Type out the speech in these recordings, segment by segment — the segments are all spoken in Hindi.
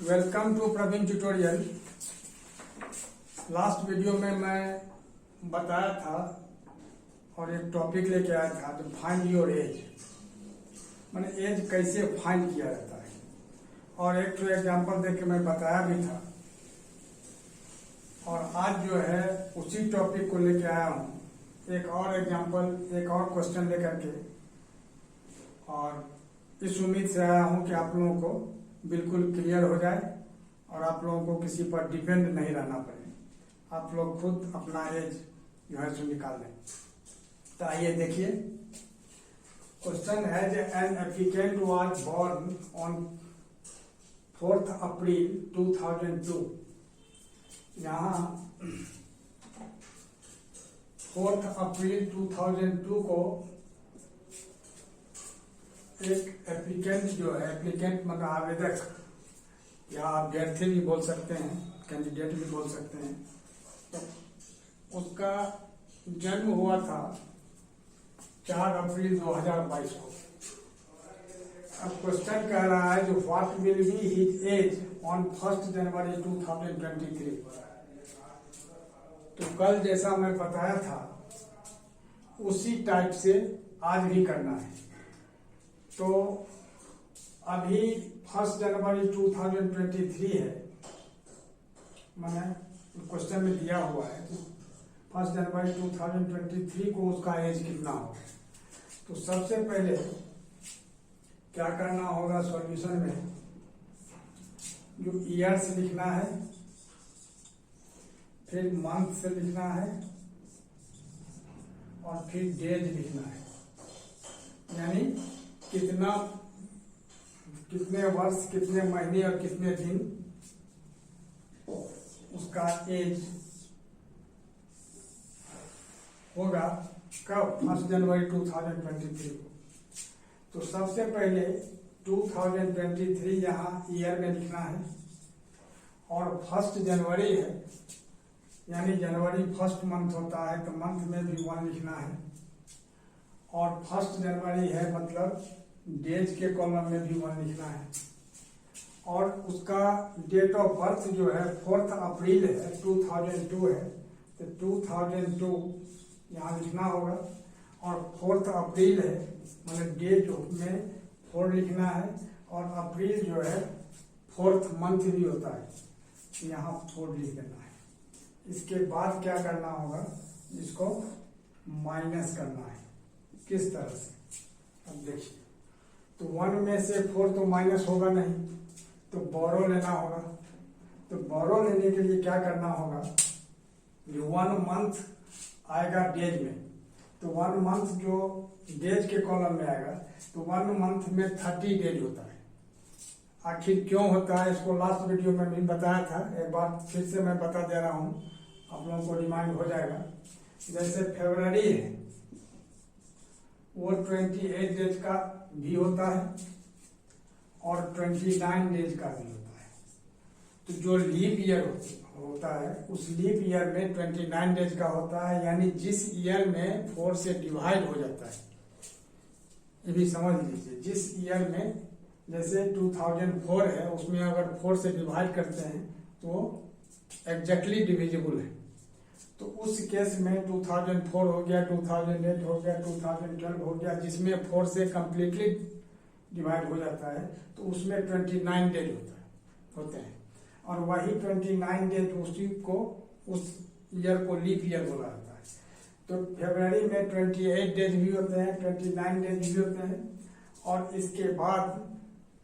Welcome to Praveen tutorial. Last video में मैं बताया था और एक टॉपिक लेके आया था तो फाइंड योर एज, मैंने एज कैसे फाइंड किया जाता है और एक तो एग्जांपल देके मैं बताया भी था। और आज जो है उसी टॉपिक को लेके आया हूँ, एक और एग्जांपल, एक और क्वेश्चन लेकर के, और इस उम्मीद से आया हूँ कि आप लोगों को बिल्कुल क्लियर हो जाए और आप लोगों को किसी पर डिपेंड नहीं रहना पड़े, आप लोग खुद अपना एज जो है सो निकाल लें। तो आइए देखिए, क्वेश्चन है जो an applicant was born on 4 April 2002। यहाँ 4 अप्रैल 2002 को एक एप्लीकेंट जो है, एप्लीकेंट मतलब आवेदक या अभ्यर्थी भी बोल सकते हैं, कैंडिडेट भी बोल सकते हैं, तो उसका जन्म हुआ था 4 अप्रैल 2022 को। अब क्वेश्चन कह रहा है जो what will be his age on 1 January 2023। तो कल जैसा मैं बताया था उसी टाइप से आज भी करना है। तो अभी 1 जनवरी 2023 है, मैंने क्वेश्चन में दिया हुआ है, तो 1 जनवरी 2023 को उसका एज कितना होगा। तो सबसे पहले क्या करना होगा, सॉल्यूशन में जो ईयर से लिखना है, फिर मंथ से लिखना है और फिर डेज लिखना है, यानी कितने वर्ष, कितने महीने और कितने दिन उसका एज होगा कब, 1 जनवरी 2023 को। तो सबसे पहले 2023 यहाँ ईयर में लिखना है और 1 जनवरी है, यानी जनवरी 1 मंथ होता है तो मंथ में भी 1 लिखना है, और 1 जनवरी है मतलब डेज के कॉलम में भी 1 लिखना है, और उसका डेट ऑफ बर्थ जो है 4 अप्रैल है, 2002 है, तो 2002 यहाँ लिखना होगा, और 4 अप्रैल है मतलब डेट में 4 लिखना है, और अप्रैल जो है 4th मंथ भी होता है, यहाँ 4 लिख देना है। इसके बाद क्या करना होगा, इसको माइनस करना है। किस तरह से, अब देखिए, तो 1 में से 4 तो माइनस होगा नहीं, तो बोरो लेना होगा। तो बोरो लेने के लिए क्या करना होगा, जो 1 मंथ आएगा डेज में, तो 1 मंथ जो डेज के कॉलम में आएगा, तो 1 मंथ में 30 डेज होता है। आखिर क्यों होता है, इसको लास्ट वीडियो में भी बताया था, एक बार फिर से मैं बता दे रहा हूँ, आप लोगों को रिमाइंड हो जाएगा। जैसे फरवरी है वो 28 डेज का भी होता है और 29 डेज का भी होता है। तो जो लीप ईयर होता है उस लीप ईयर में 29 डेज का होता है, यानी जिस ईयर में 4 से डिवाइड हो जाता है, ये भी समझ लीजिए। जिस ईयर में जैसे 2004 है, उसमें अगर 4 से डिवाइड करते हैं तो एग्जैक्टली डिविजिबल है, तो उस केस में 2004 हो गया, 2008 हो गया, 2012 हो गया, जिसमें 4 से कंप्लीटली डिवाइड हो जाता है, तो उसमें 29 डेज होते हैं, और वही 29 डेज उसी को, उस ईयर को लीप ईयर बोला जाता है। तो फरवरी में 28 डेज भी होते हैं, 29 डेज भी होते हैं, और इसके बाद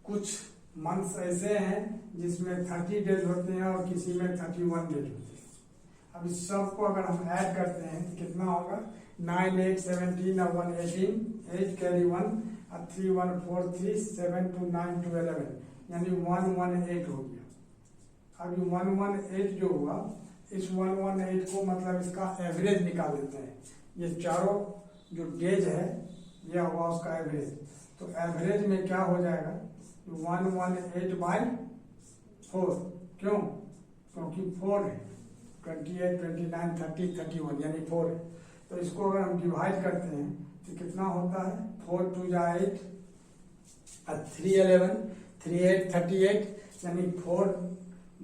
कुछ मंथ्स ऐसे हैं जिसमें 30 डेज होते हैं और किसी में 31 डेज होते हैं। अब इस सब को अगर हम ऐड करते हैं तो कितना होगा, 9, 8, 17 और 1, 18, 8 कैरी 1 और 3, 1, 4, 3, 7, 2, 9, 2, 11, यानी 118 हो गया। अभी 118 जो हुआ, इस 118 को मतलब इसका एवरेज निकाल लेते हैं। ये चारों जो डेज है ये हुआ उसका एवरेज, तो एवरेज में क्या हो जाएगा, 118/4। क्यों, क्योंकि 4 है, 28, 29, 30, 31 यानी 4 है। तो इसको अगर हम डिवाइड करते हैं तो कितना होता है, 4 2 8 3 11 3 8 38 यानी 4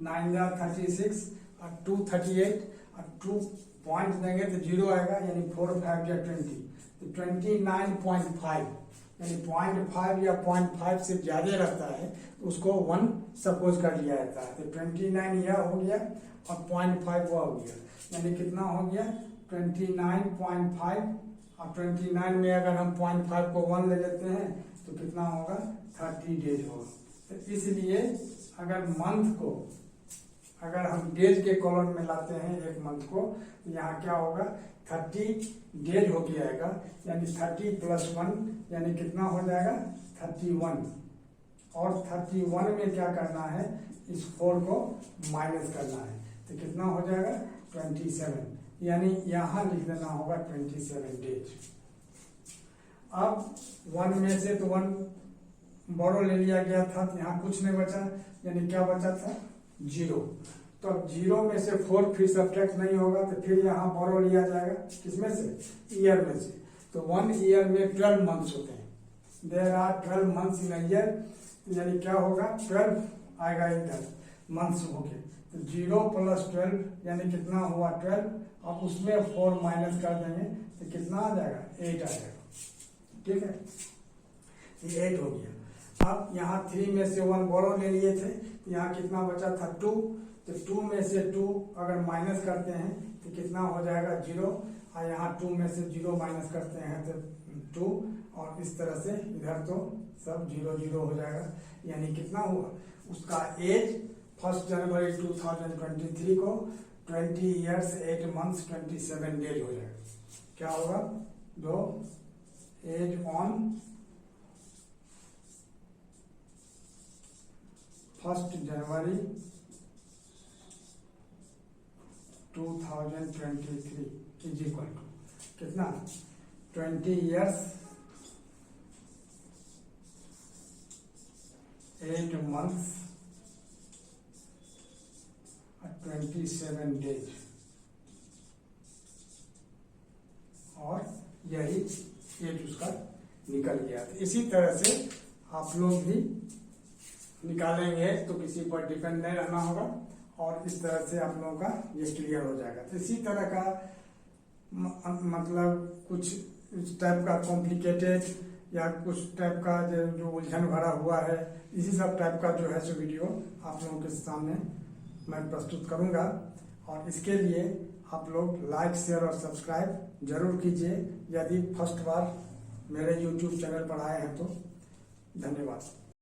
9 जा 36 और 2 38 और 2 पॉइंट देंगे तो 0 आएगा, यानी 4 5 या 20, तो 29.5 यानी 0.5 या 0.5 से ज्यादा रहता है तो उसको 1 सपोज कर लिया जाता है। तो 29 यह हो गया और 0.5 वह हो गया, यानी कितना हो गया 29.5, और 29 में अगर हम 0.5 को 1 ले लेते हैं तो कितना होगा 30 डेज होगा। तो इसलिए अगर मंथ को अगर हम डेज के कॉलम में लाते हैं एक मंथ को, तो यहाँ क्या होगा 30 डेज हो जाएगा, यानी 30 + 1 यानी कितना हो जाएगा 31, और 31 में क्या करना है इस 4 को माइनस करना है, तो कितना हो जाएगा 27, यानी यहाँ लिख देना होगा 27 डेज। अब 1 में से तो 1 बोरो ले लिया गया था, तो यहाँ कुछ नहीं बचा, यानी क्या बचा था 0। तो अब 0 में से 4 फिर सब्ट्रैक्ट नहीं होगा, तो फिर यहाँ बोरो लिया जाएगा, किसमें से ईयर में से। तो 1 ईयर में 12 मंथ्स होते हैं, there are 12 months in a year, यानी क्या होगा 12 आएगा इधर मंथ्स होके, तो 0 + 12 यानी कितना हुआ 12, अब उसमें 4 माइनस कर देंगे तो कितना आ जाएगा 8 आ जाएगा, ठीक है, ये 8 हो गया। अब यहाँ 3 में से 1 बोरो ले लिए थे, तो यहाँ कितना बचा था 2, तो 2 में से 2 अगर माइनस करते हैं तो कितना हो जाएगा 0, और यहाँ 2 में से 0 माइनस करते हैं तो 2, और इस तरह से इधर तो सब 0 0 हो जाएगा, यानी कितना हुआ उसका एज 1 जनवरी 2023 को 20 ईयर्स 8 मंथ्स 27 डेज हो जाएगा। क्या होगा दो age on 1 January 2023 is equal to कितना 20 ईयर्स 8 मंथ्स 27 डेज, और यही एज उसका निकल गया। तो इसी तरह से आप लोग भी निकालेंगे तो किसी पर डिपेंड नहीं रहना होगा, और इस तरह से आप लोगों का ये क्लियर हो जाएगा। तो इसी तरह का मतलब कुछ इस टाइप का कॉम्प्लिकेटेड या कुछ टाइप का जो उलझन भरा हुआ है, इसी सब टाइप का जो है सो वीडियो आप लोगों के सामने मैं प्रस्तुत करूंगा, और इसके लिए आप लोग लाइक शेयर और सब्सक्राइब जरूर कीजिए यदि फर्स्ट बार मेरे YouTube चैनल पर आए हैं तो। धन्यवाद।